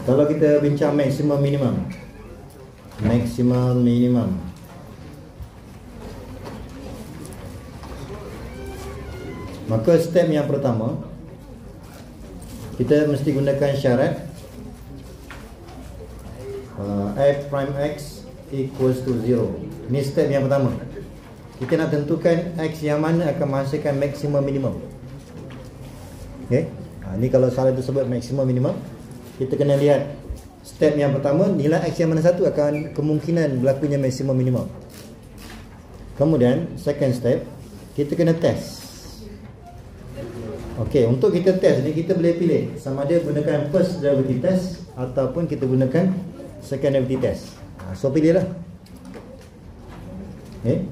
Kalau kita bincang maksimum minimum, maximum minimum, maka step yang pertama kita mesti gunakan syarat f prime x equals to 0. Ini step yang pertama. Kita nak tentukan x yang mana akan menghasilkan maksimum minimum. Okay? Ini kalau soalan itu sebut maksimum minimum, kita kena lihat step yang pertama, nilai x yang mana satu akan kemungkinan berlakunya maksimum minimum. Kemudian second step, kita kena test. Okey, untuk kita test ni kita boleh pilih sama ada gunakan first derivative test ataupun kita gunakan second derivative test. So pilihlah. Okay.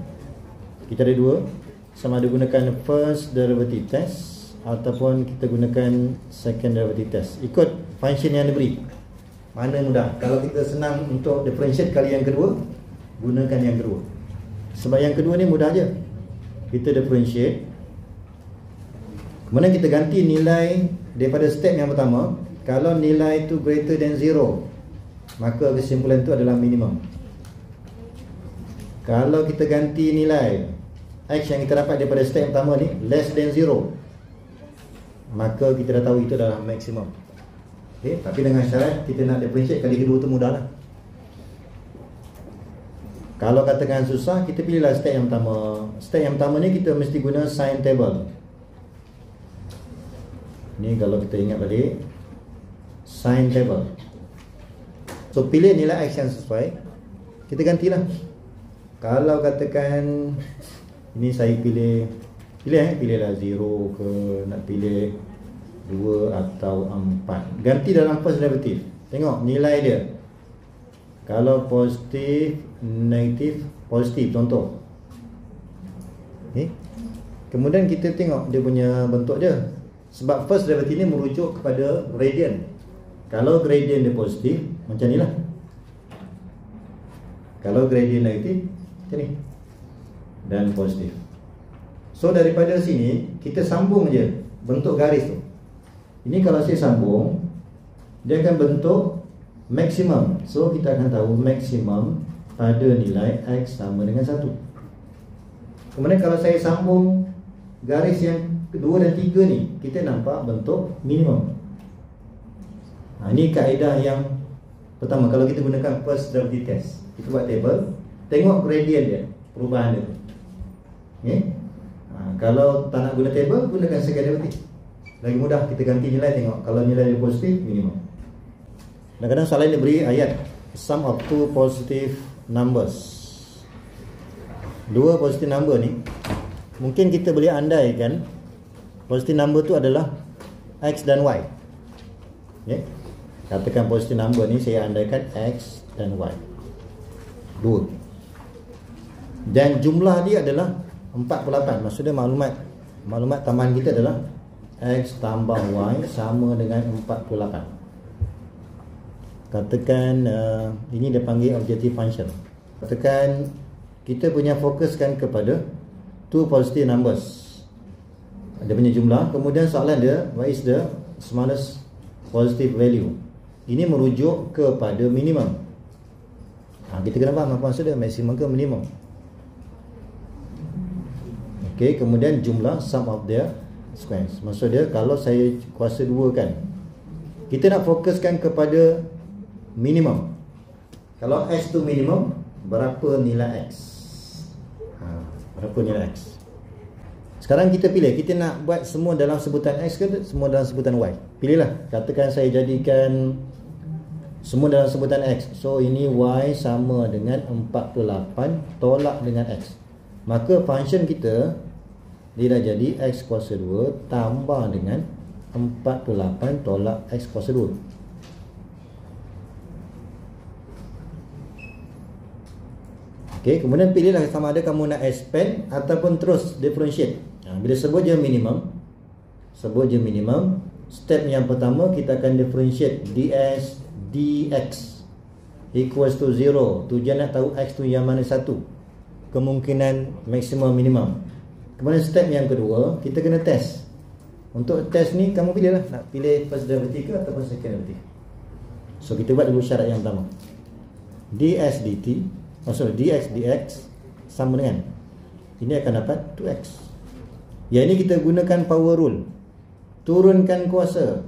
Kita ada dua, sama ada gunakan first derivative test ataupun kita gunakan second derivative test. Ikut function yang diberi. Mana mudah. Kalau kita senang untuk differentiate kali yang kedua, gunakan yang kedua. Sebab yang kedua ni mudah je. Kita differentiate, kemudian kita ganti nilai daripada step yang pertama. Kalau nilai itu greater than 0, maka kesimpulan itu adalah minimum. Kalau kita ganti nilai x yang kita dapat daripada step yang pertama ni less than 0, maka kita dah tahu itu adalah maksimum. Okay, tapi dengan syarat kita nak differentiate kali kedua tu mudah lah. Kalau katakan susah, kita pilihlah step yang pertama. Step yang pertama ni kita mesti guna sign table. Ni kalau kita ingat balik, sign table. So pilih nilai x yang sesuai, kita gantilah. Kalau katakan ini saya pilihlah 0 ke, nak pilih 2 atau 4. Ganti dalam first derivative. Tengok nilai dia. Kalau positif, negatif, positif contoh. Okay. Kemudian kita tengok dia punya bentuk dia. Sebab first derivative ni merujuk kepada gradient. Kalau gradient dia positif, macam ni lah. Kalau gradient negatif, macam ni. Dan positif. So daripada sini kita sambung je bentuk garis tu. Ini kalau saya sambung, dia akan bentuk maksimum. So kita akan tahu maksimum pada nilai x sama dengan 1. Kemudian kalau saya sambung garis yang kedua dan tiga ni, kita nampak bentuk minimum. Ini kaedah yang pertama. Kalau kita gunakan first derivative test, kita buat table, tengok gradient dia, perubahan dia. Okay? Kalau tak nak guna table, gunakan second derivative. Lagi mudah, kita ganti nilai, tengok. Kalau nilai dia positif, minimum. Kadang-kadang soalan dia beri ayat sum of two positive numbers. Dua positive number ni, mungkin kita boleh andaikan positive number tu adalah x dan y. Okay? Katakan positive number ni saya andaikan x dan y, 2. Dan jumlah dia adalah 48. Maksudnya maklumat tambahan kita adalah x tambah y sama dengan 48. Katakan ini dia panggil objective function. Katakan kita punya fokuskan kepada two positive numbers, dia punya jumlah. Kemudian soalan dia, what is the smallest positive value? Ini merujuk kepada minimum. Kita kena faham apa maksud dia, maksimum ke minimum. Okey, kemudian jumlah sum of their squares. Maksud dia kalau saya kuasa 2 kan, kita nak fokuskan kepada minimum. Kalau x tu minimum, berapa nilai x? Berapa nilai x? Sekarang kita pilih, kita nak buat semua dalam sebutan x ke semua dalam sebutan y? Pilihlah. Katakan saya jadikan semua dalam sebutan x. So ini y sama dengan 48 tolak dengan x. Maka function kita dia dah jadi x kuasa 2 tambah dengan 48 tolak x kuasa 2. Okey, kemudian pilihlah sama ada kamu nak expand ataupun terus differentiate. Bila sebut je minimum, step yang pertama kita akan differentiate ds dx equals to 0. Tujuan nak tahu x tu yang mana satu, kemungkinan maksimum minimum. Kemudian step yang kedua, kita kena test. Untuk test ni kamu pilihlah, nak pilih first derivative ke ataupun second derivative. So kita buat dulu syarat yang pertama. ds dt, dx dx sama dengan, ini akan dapat 2x. Yang ini kita gunakan power rule. Turunkan kuasa.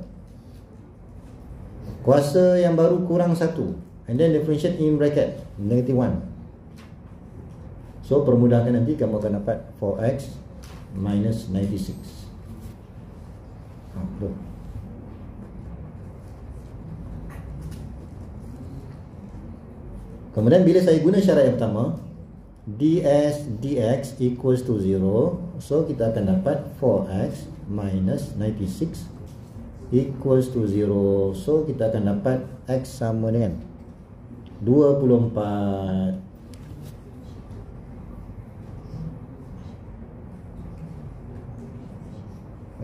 Kuasa yang baru kurang 1, and then differentiate in bracket -1. So permudahkan, nanti kamu akan dapat 4x minus 96. Kemudian bila saya guna syarat yang pertama, ds dx equals to 0, so kita akan dapat 4x minus 96 equals to 0. So kita akan dapat x sama dengan 24.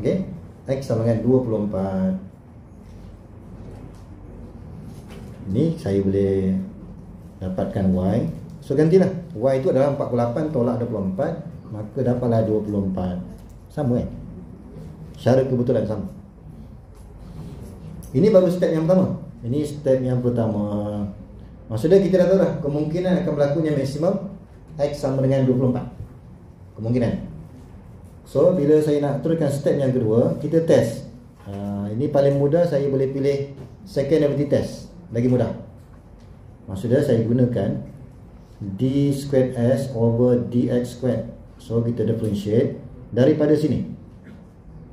Okay, x sama dengan 24. Ini saya boleh dapatkan y. So gantilah, y itu adalah 48 tolak 24, maka dapatlah 24. Sama kan? Syarat kebetulan sama. Ini baru step yang pertama. Ini step yang pertama. Maksudnya kita dah tahu dah kemungkinan akan berlakunya maksimum x sama dengan 24. Kemungkinan. So bila saya nak teruskan step yang kedua, kita test. Ini paling mudah, saya boleh pilih second derivative test. Lagi mudah. Maksudnya saya gunakan d squared s over dx squared. So kita differentiate daripada sini,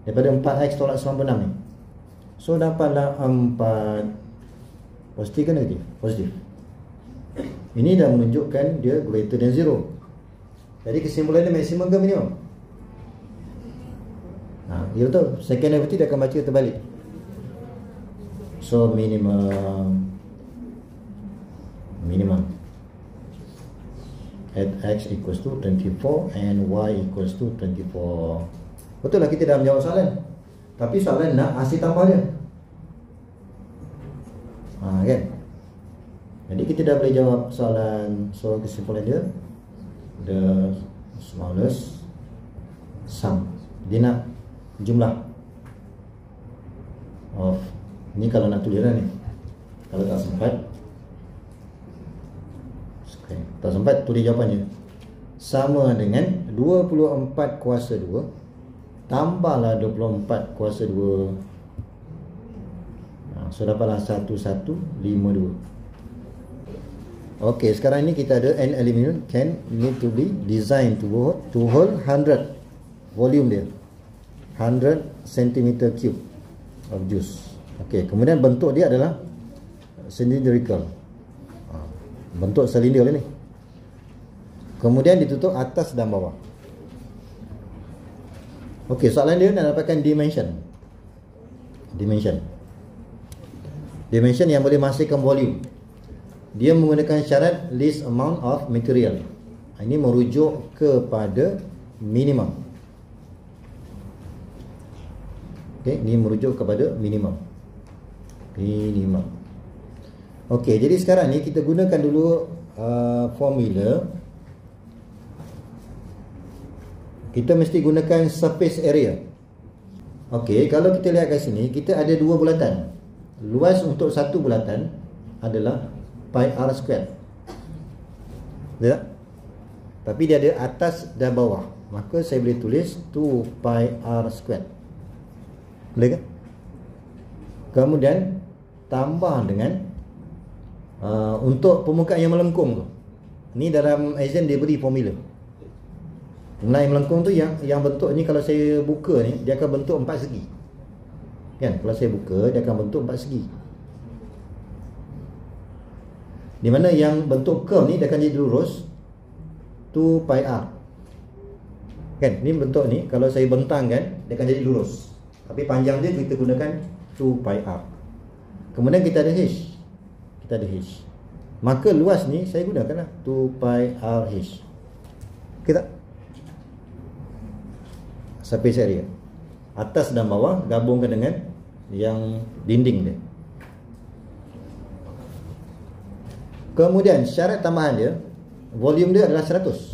daripada 4x tolak 96 ni. So dapatlah 4. Positif ke negatif? Positif. Ini dah menunjukkan dia greater than 0. Jadi kesimpulannya maksimum ke minimum? Ya betul. Second derivative dia akan baca terbalik. So minimum at x equals to 24 and y equals to 24. Betul lah, kita dah menjawab soalan. Tapi soalan nak hasil tambah dia. Kan? Jadi kita dah boleh jawab soalan. So kesimpulan dia, the smallest sum. Dia nak jumlah of, ni kalau nak tulisan ni. Kalau tak sempat, tak sempat tulis jawapannya. Sama dengan 24 kuasa 2 tambahlah 24 kuasa 2. So dapatlah 1152. Okey, sekarang ni kita ada an aluminum can need to be designed to hold 100 volume dia, 100 cm3 of juice. Okey, kemudian bentuk dia adalah cylindrical. Bentuk silinder ni. Kemudian ditutup atas dan bawah. Okey, soalan dia nak dapatkan dimension yang boleh menghasilkan volume. Dia menggunakan syarat least amount of material. Ini merujuk kepada minimum. Okey, ini merujuk kepada minimum. Okey, jadi sekarang ni kita gunakan dulu formula. Kita mesti gunakan surface area. Okey, kalau kita lihat kat sini, kita ada dua bulatan. Luas untuk satu bulatan adalah pi r squared. Betul tak? Tapi dia ada atas dan bawah. Maka saya boleh tulis 2 pi r squared. Boleh ke? Kemudian tambah dengan untuk permukaan yang melengkung tu. Ni dalam exam dia beri formula. Permukaan yang melengkung tu yang bentuk ni, kalau saya buka ni dia akan bentuk 4 segi. Kan? Kalau saya buka dia akan bentuk 4 segi. Di mana yang bentuk curve ni dia akan jadi lurus 2 pi r. Kan? Ni bentuk ni kalau saya bentangkan dia akan jadi lurus. Tapi panjang dia kita gunakan 2 pi r. Kemudian kita ada h. Maka luas ni saya gunakanlah 2 pi r h. Kita surface area. Atas dan bawah gabungkan dengan yang dinding dia. Kemudian syarat tambahan dia, volume dia adalah 100.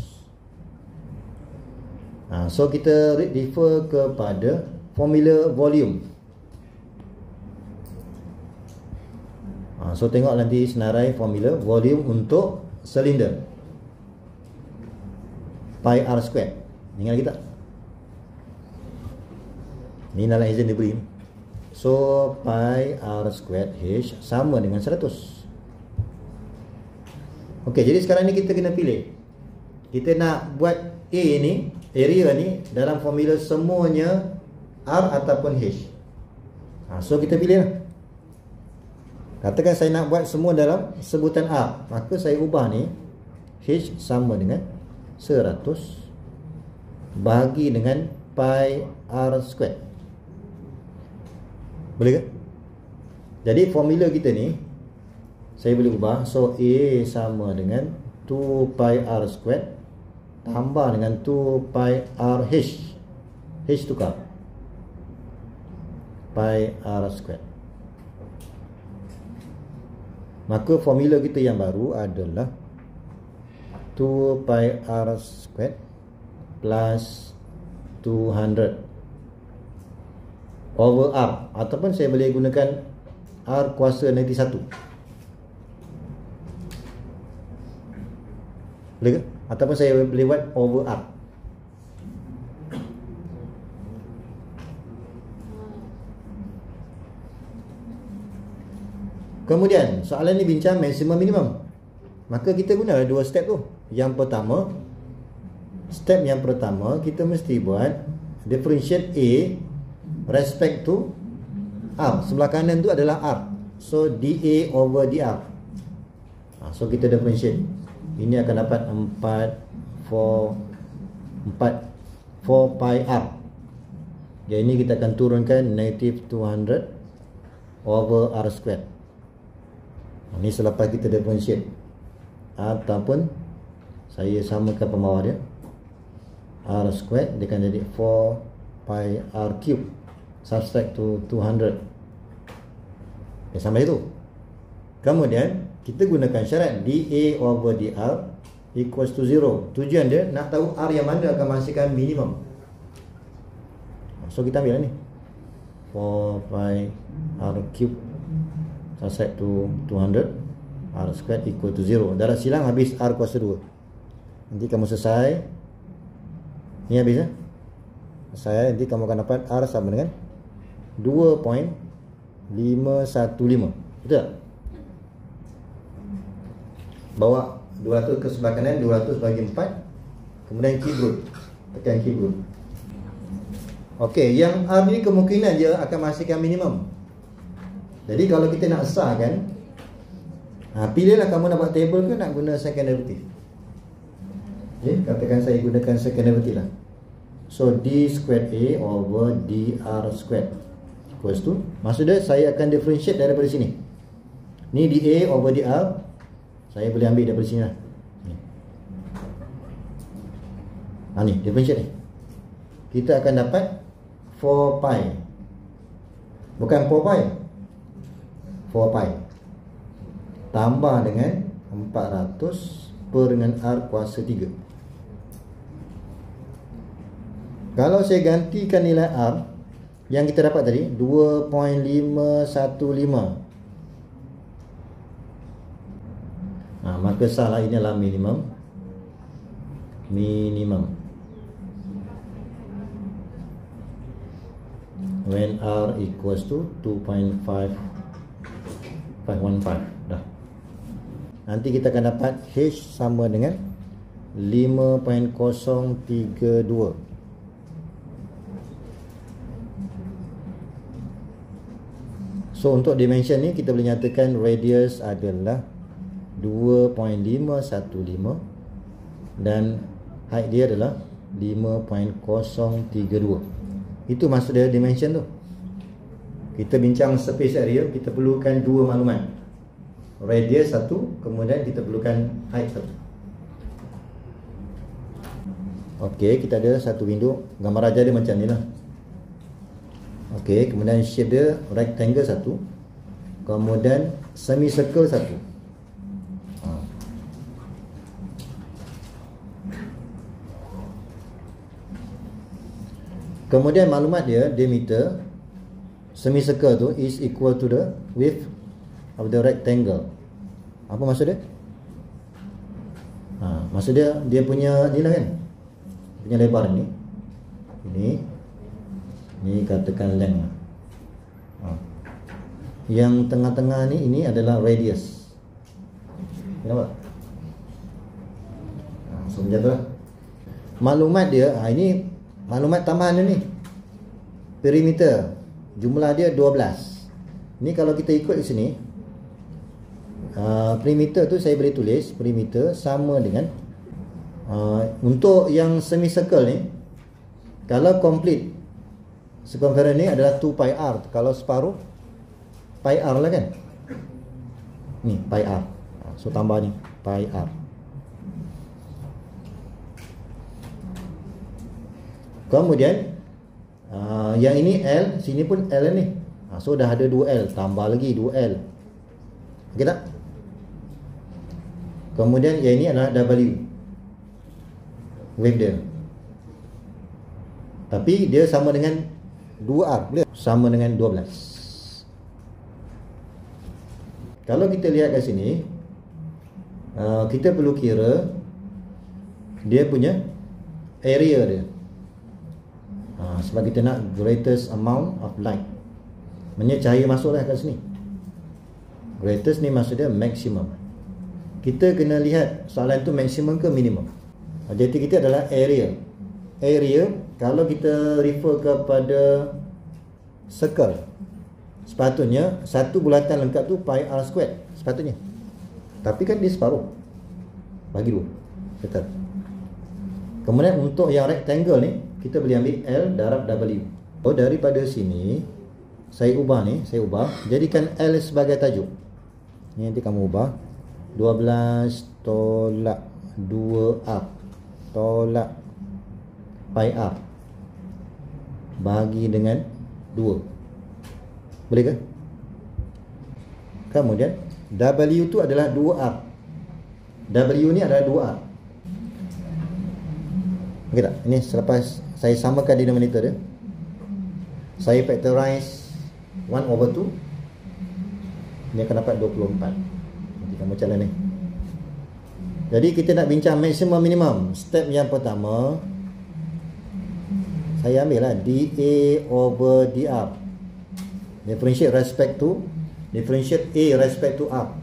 So kita refer kepada formula volume. So tengok nanti senarai formula volume untuk silinder pi r square. Ingat lagi tak? Ni dalam exam dia beri. So pi r square H sama dengan 100. Okey, jadi sekarang ni kita kena pilih. Kita nak buat A ni, area ni dalam formula semuanya R ataupun H. So kita pilih lah. Katakan saya nak buat semua dalam sebutan R, maka saya ubah ni H sama dengan 100 bahagi dengan pi r square. Boleh ke? Jadi formula kita ni saya boleh ubah. So A sama dengan 2 pi r square tambah dengan 2 pi r H. H tukar pi r square. Maka formula kita yang baru adalah 2 pi r square plus 200 over R, ataupun saya boleh gunakan R kuasa negatif 1. Boleh ke? Ataupun saya boleh buat over R. Kemudian soalan ni bincang maksimum minimum. Maka kita guna dua step tu. Yang pertama, step yang pertama kita mesti buat differentiate A respect to R. Sebelah kanan tu adalah R. So dA over dR. So kita differentiate. Ini akan dapat 4 pi R. Jadi ini kita akan turunkan negative 200 over R square. Ini selepas kita differentiate. Ataupun saya samakan pembawah dia, R square dia akan jadi 4 pi R cube subtract to 200. Sama itu. Kemudian kita gunakan syarat dA over dR equals to 0. Tujuan dia nak tahu R yang mana akan menghasilkan minimum. So kita ambil ni 4 pi R cube subtract to 200 R square equal to 0. Darab silang habis R kuasa 2. Nanti kamu selesai, ni habis selesai, nanti kamu akan dapat R sama dengan 2.515. Betul tak? Bawa 200 ke sebelah kanan, 200 bagi 4. Kemudian keyboard, tekan keyboard. Okey, yang R ni kemungkinan dia akan menghasilkan minimum. Jadi kalau kita nak sahkan, pilihlah kamu nak buat table ke nak guna second derivative. Okay, katakan saya gunakan second derivative lah. So d squared A over dr squared equals to, maksudnya saya akan differentiate daripada sini. Ni dA over dr, saya boleh ambil daripada sini lah. Ni differentiate ni, kita akan dapat 4 pi, bukan 4 pi, 4 pi tambah dengan 400 per dengan R kuasa 3. Kalau saya gantikan nilai R yang kita dapat tadi 2.515, maka salah ini adalah minimum. When R equals to 2.515. Dah. Nanti kita akan dapat H sama dengan 5.032. So untuk dimension ni kita boleh nyatakan radius adalah 2.515 dan height dia adalah 5.032. Itu maksud dia dimension tu. Kita bincang surface area, kita perlukan dua maklumat. Radius satu, kemudian kita perlukan height satu. Okey, kita ada satu window. Gambar raja dia macam ni lah. Okey, kemudian shape dia rectangle satu, kemudian semicircle satu. Kemudian maklumat dia, diameter semicircle tu is equal to the width of the rectangle. Apa maksud dia? Maksud dia punya ni lah kan, punya lebar ni. Ini katakan length. Yang tengah-tengah ni, ini adalah radius. Kenapa? So macam tu lah. Maklumat dia, ini maklumat tambahan dia ni. Perimeter, jumlah dia 12. Ni kalau kita ikut di sini, perimeter tu saya boleh tulis perimeter sama dengan untuk yang semicircle ni, kalau complete circumference ni adalah 2 pi r. Kalau separuh pi r lah kan. Ni pi r. So tambah ni pi r. Kemudian yang ini L, sini pun L ni. So dah ada 2L, tambah lagi 2L. Okey tak? Kemudian yang ini adalah W, wave dia. Tapi dia sama dengan 2R, boleh? Sama dengan 12. Kalau kita lihat kat sini, kita perlu kira dia punya area dia. Sebab kita nak greatest amount of light. Maksudnya cahaya masuklah kat sini. Greatest ni maksud dia maximum. Kita kena lihat soalan tu maximum ke minimum. Objektif kita adalah area. Area, kalau kita refer kepada circle, sepatutnya satu bulatan lengkap tu pi r squared sepatutnya. Tapi kan dia separuh, bagi 2. Betul. Kemudian untuk yang rectangle ni, kita boleh ambil L darab W. Daripada sini saya ubah jadikan L sebagai tajuk. Ni nanti kamu ubah 12 tolak 2R tolak pi r bagi dengan 2. Boleh ke? Kemudian W tu adalah 2R. W ni adalah 2R. Okey tak? Ini selepas saya samakan denominator dia, saya factorize 1/2, ini akan dapat 24. Nanti kamu macam ni. Jadi kita nak bincang maximum minimum. Step yang pertama, saya ambil lah dA/dr. Differentiate A respect to R.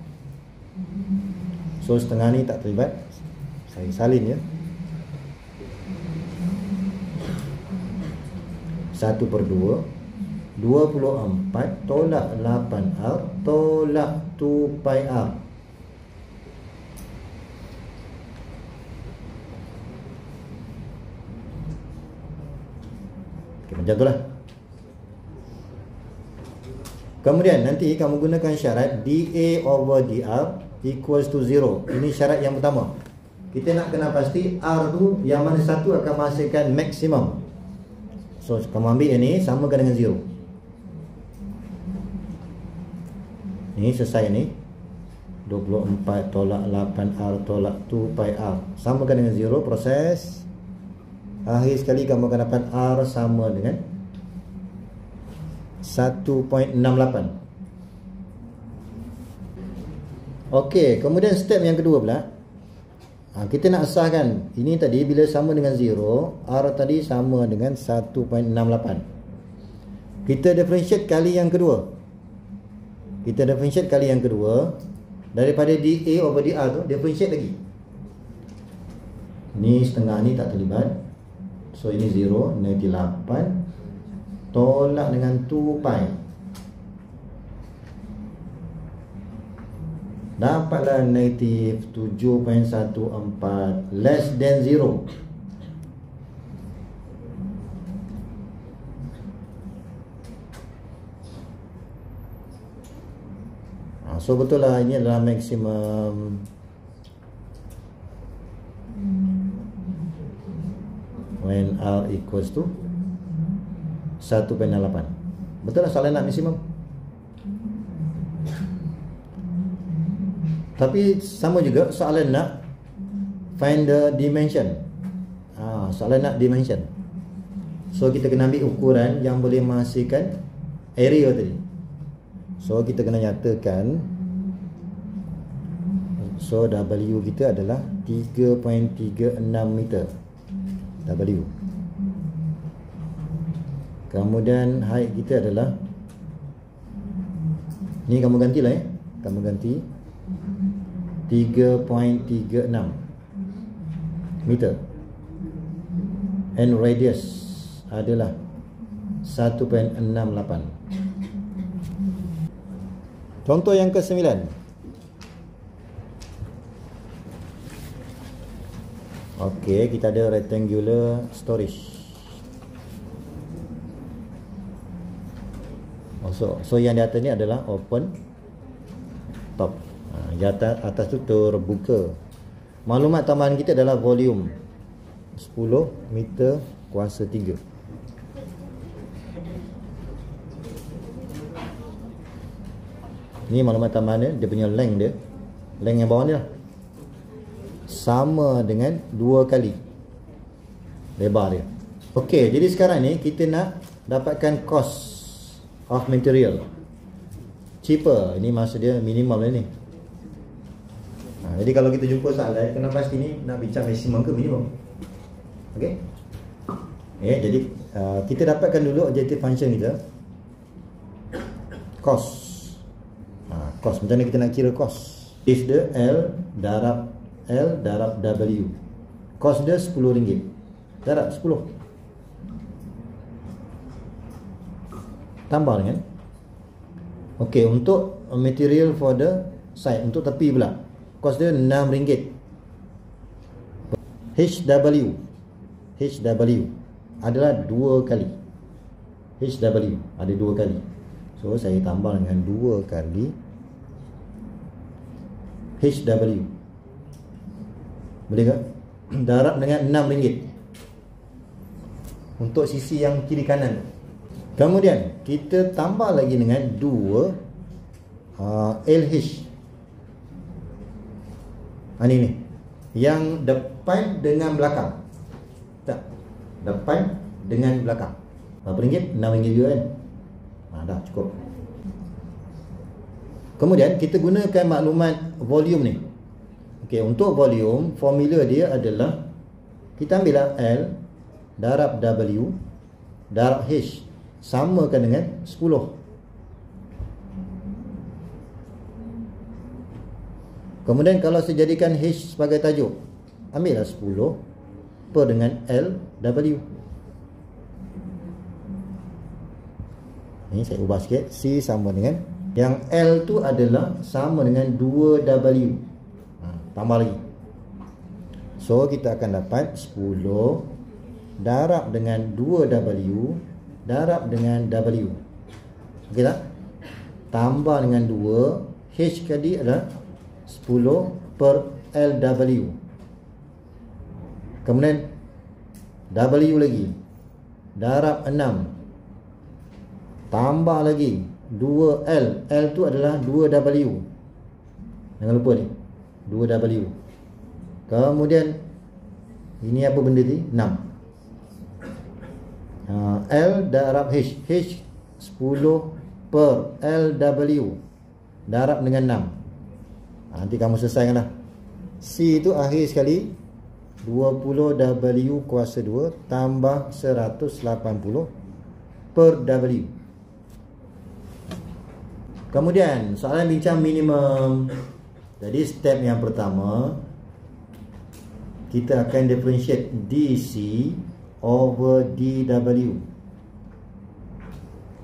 So setengah ni tak terlibat, saya salin ya. 1/2 24 tolak 8R tolak 2 pi R. Okay, macam tu lah. Kemudian nanti kamu gunakan syarat dA/dr equals to 0. Ini syarat yang pertama. Kita nak kena pasti R tu yang mana satu akan menghasilkan maksimum. So kamu ambil yang ni, samakan dengan 0. Ni selesai ni. 24 tolak 8R tolak 2 pi R. Samakan dengan 0, proses. Akhir sekali kamu akan dapat R sama dengan 1.68. Okey, kemudian step yang kedua pula. Kita nak sahkan ini tadi bila sama dengan 0, R tadi sama dengan 1.68. Kita differentiate kali yang kedua. Daripada dA/dr tu differentiate lagi. Ni setengah ni tak terlibat. So ini 0, negatif 8 tolak dengan 2 pi. Dapatlah negatif 7.14 less than 0. So betul lah, ini adalah maksimum when R equals to 1.68. Betul lah soalan nak maksimum. Tapi sama juga soalan nak find the dimension. Soalan nak dimension. So kita kena ambil ukuran yang boleh menghasilkan area tadi. So kita kena nyatakan So W kita adalah 3.36 meter W. Kemudian height kita adalah, ni kamu gantilah ya, kamu ganti 3.36 meter. And radius adalah 1.68. Contoh yang ke-9. Okey, kita ada rectangular storage. So yang di atas ni adalah open top. Di atas tu terbuka. Maklumat tambahan kita adalah volume 10 meter kuasa 3. Ni maklumat tambahan dia punya length dia. Length yang bawah ni lah, sama dengan 2 kali lebar dia. Okey, jadi sekarang ni kita nak dapatkan cost of material cheaper. Ini maksud dia minimum lah ni. Jadi kalau kita jumpa soalan, kena pasti ni nak bincang maksimum ke minimum. Okey. Jadi kita dapatkan dulu objective function kita, cost. Cost, macam mana kita nak kira cost? If the L darab W, cost dia RM10, darab 10 tambah dengan, okey, untuk material for the side, untuk tepi pula, cost dia RM6. HW adalah 2 kali. HW ada 2 kali. So saya tambah dengan 2 kali HW. Boleh tak? Darab dengan RM6 untuk sisi yang kiri kanan. Kemudian kita tambah lagi dengan 2 LH. Ni yang depan dengan belakang. Tak, depan dengan belakang. Berapa ringgit? RM6 juga kan? Dah cukup. Kemudian kita gunakan maklumat volume ni. Okey, untuk volume formula dia adalah, kita ambil lah L darab W darab H, samakan dengan 10. Kemudian kalau saya jadikan H sebagai tajuk, ambillah 10 per dengan L W. Ni saya ubah sikit, C sama dengan, yang L tu adalah sama dengan 2W. Tambah lagi. So kita akan dapat 10 darab dengan 2W darab dengan W. Okey tak? Tambah dengan 2, H tadi adalah 10 per LW. Kemudian W lagi darab 6, tambah lagi 2L. L tu adalah 2W. Jangan lupa ni, 2W. Kemudian ini apa benda ni? 6. L darab H. H 10 per LW darab dengan 6. Nanti kamu selesaikan lah. C itu akhir sekali 20W kuasa 2 tambah 180 per W. Kemudian soalan bincang minimum. Jadi step yang pertama, kita akan differentiate DC over DW.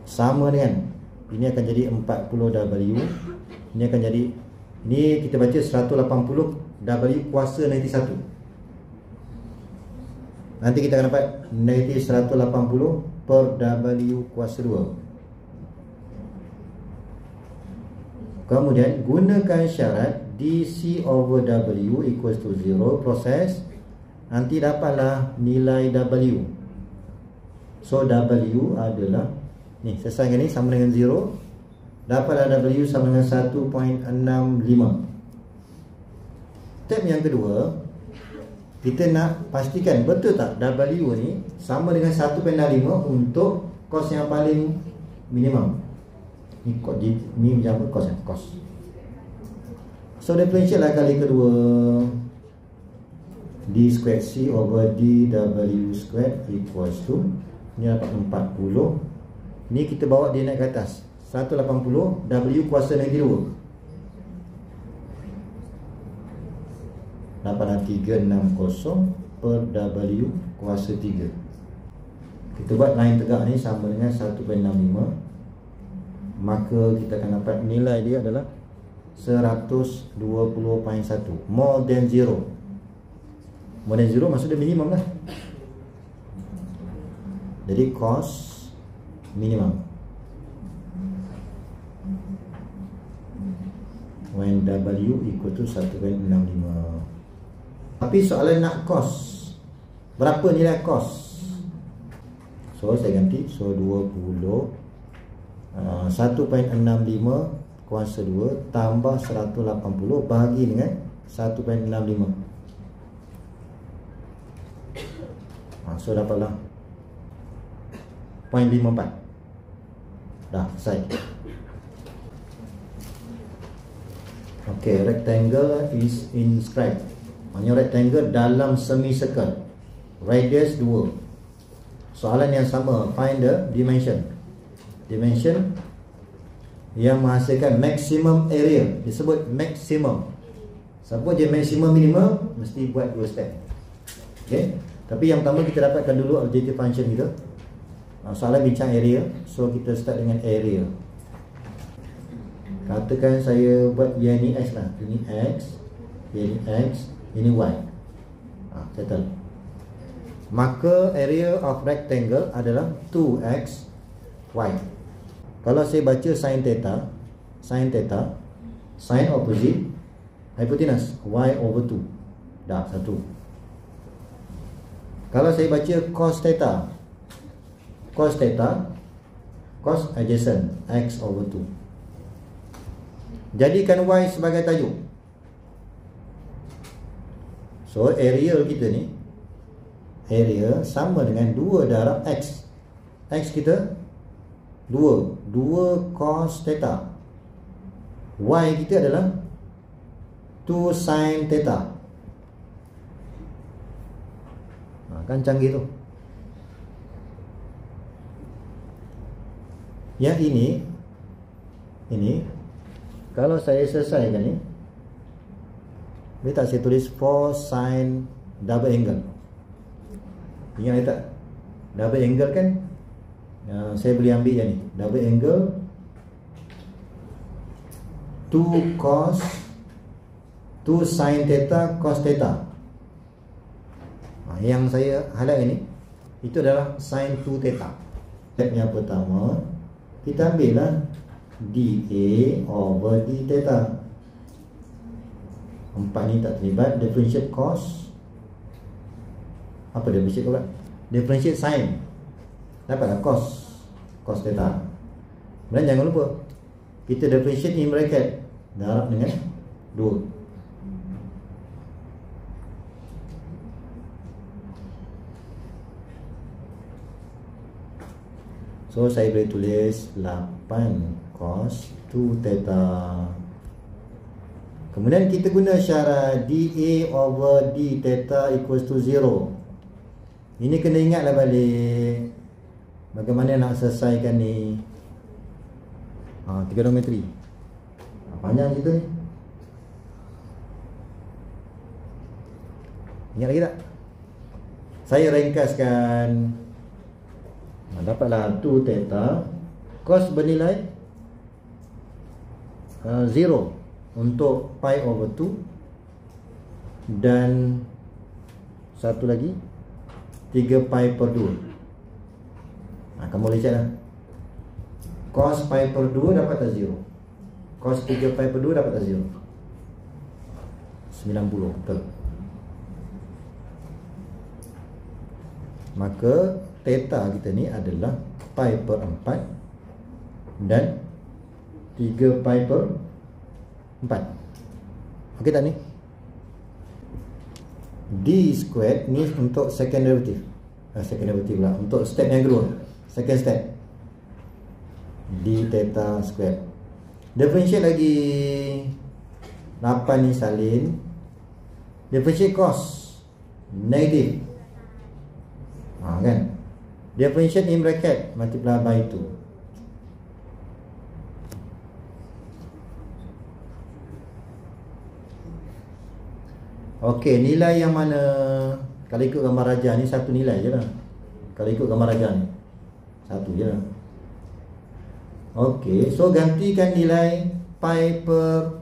Sama dengan, ini akan jadi 40W. Ini akan jadi, ini kita baca 180W kuasa negatif 1. Nanti kita akan dapat negatif 180 per W kuasa 2. Kemudian gunakan syarat DC over W equals to 0. Proses, nanti dapatlah nilai W. So W adalah, ni selesaikan ni sama dengan 0. Dapatlah W sama dengan 1.65. Step yang kedua, kita nak pastikan betul tak W ni sama dengan 1.65 untuk kos yang paling minimum. Ni macam apa kos? Kos. So differentiate lah kali kedua, D squared C over DW squared equals to, ni dapat 40. Ni kita bawa dia naik ke atas 180, W kuasa negeri 2 dapat 360 per W kuasa 3. Kita buat line tegak ni sama dengan 1.65, maka kita akan dapat nilai dia adalah 120.1, more than 0. More than 0 maksudnya minimum lah. Jadi cos minimum when W equal to 1.65. Tapi soalan nak cos, berapa nilai cos? So saya ganti, so 20 1.65 kuasa 2 tambah 180 bagi dengan 1.65. So dapatlah 0.54. Dah selesai. Okay, rectangle is inscribed. Maksudnya rectangle dalam semicircle, radius 2. Soalan yang sama, find the dimension. Dimension yang menghasilkan maximum area, disebut maximum. Siapa je maximum minimum, mesti buat 2 step. Okay, tapi yang pertama kita dapatkan dulu objective function kita. Soalan bincang area, so kita start dengan area. Katakan saya buat yang ni X lah, ini X, ini X, ini Y. Settle. Maka area of rectangle adalah 2x y. Kalau saya baca sin theta, sin opposite hypotenuse y over 2. Dah satu. Kalau saya baca cos theta, cos adjacent x over 2. Jadikan y sebagai tajuk. So area kita ni, area sama dengan 2 darab x. X kita 2 cos theta. Y kita adalah 2 sin theta. Kan canggih tu. Yang ini kalau saya selesaikan ni, boleh tak saya tulis 4 sin double angle. Ingat tak? Double angle kan, saya boleh ambil yang ni, double angle 2 cos 2 sin theta cos theta. Yang saya highlight ni, itu adalah sin 2 theta. Step yang pertama, kita ambil lah dA over d theta. 4 ni tak terlibat. Differentiate cos. Apa differentiate pula? Differentiate sin. Dapatlah cos theta. Dan jangan lupa, kita differentiate in bracket, darab dengan 2. So saya boleh tulis 8 cos 2 theta. Kemudian kita guna syarat dA over d theta equals to 0. Ini kena ingatlah balik bagaimana nak selesaikan ni. Trigonometri. Panjang cerita ni. Ingat lagi tak? Saya ringkaskan. Dapatlah 2 theta. Cos bernilai 0 untuk pi over 2. Dan satu lagi 3 pi per 2. Kamu boleh cek lah. Cos pi per 2 dapat tak 0. Cos 3 pi per 2 dapat tak 0. 90. Betul. Maka theta kita ni adalah pi per 4 dan 3 pi per 4. Okey tak ni? D squared ni untuk second derivative. Second derivative lah. Untuk step yang kedua, second step, D theta squared. Differentiate lagi 8 ni salin. Differentiate cos negative. Kan? Differentiate in bracket multiply by 2. Okey, nilai yang mana? Kalau ikut gambar rajah ni satu nilai je lah. Kalau ikut gambar rajah ni satu je lah. Okey, so gantikan nilai pi per,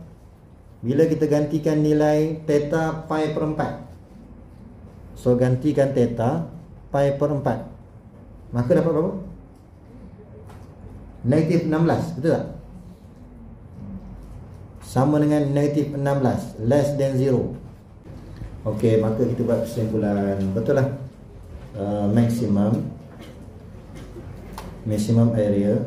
bila kita gantikan nilai theta pi per 4, so gantikan theta pi per 4, maka dapat berapa? Negatif 16, betul tak? Sama dengan negatif 16, less than 0. Okey, maka kita buat kesimpulan. Betul lah, maximum area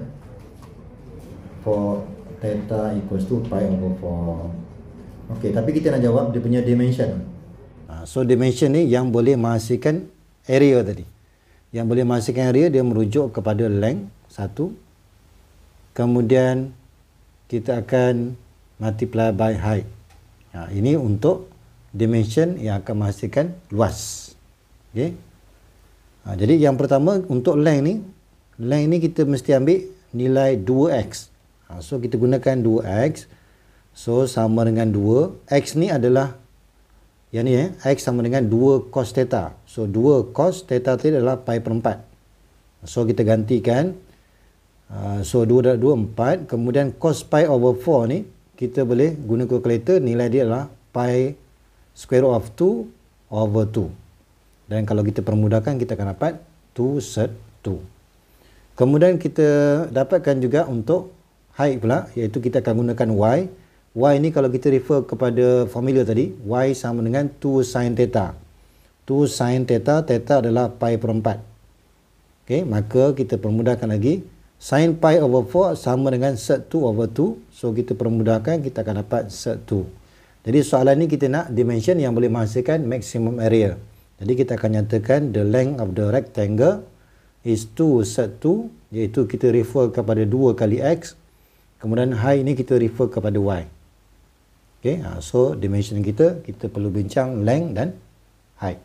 for theta equals to pi over 4. Okey, tapi kita nak jawab dia punya dimension. So dimension ni yang boleh menghasilkan area tadi. Yang boleh menghasilkan area dia merujuk kepada length 1. Kemudian kita akan multiply by height. Ini untuk dimension yang akan menghasilkan luas. Okey. Jadi yang pertama untuk length ni kita mesti ambil nilai 2x. So kita gunakan 2x. So sama dengan 2. X ni adalah yang ni x sama dengan 2 cos theta. So 2 cos theta tadi adalah pi per 4. So kita gantikan. So 2 dah 2 4. Kemudian cos pi over 4 ni kita boleh guna calculator, nilai dia adalah pi square root of 2 over 2. Dan kalau kita permudahkan kita akan dapat 2 sec 2. Kemudian kita dapatkan juga untuk height pula, iaitu kita akan gunakan y. Y ni kalau kita refer kepada formula tadi, y sama dengan 2 sin theta. 2 sin theta, theta adalah pi per 4. Okey, maka kita permudahkan lagi. Sin pi over 4 sama dengan sec 2 over 2. So kita permudahkan, kita akan dapat sec 2. Jadi soalan ni kita nak dimension yang boleh menghasilkan maximum area. Jadi kita akan nyatakan the length of the rectangle is 2 sec 2, iaitu kita refer kepada 2 kali x. Kemudian height ni kita refer kepada y. Okay, so dimension kita perlu bincang length dan height.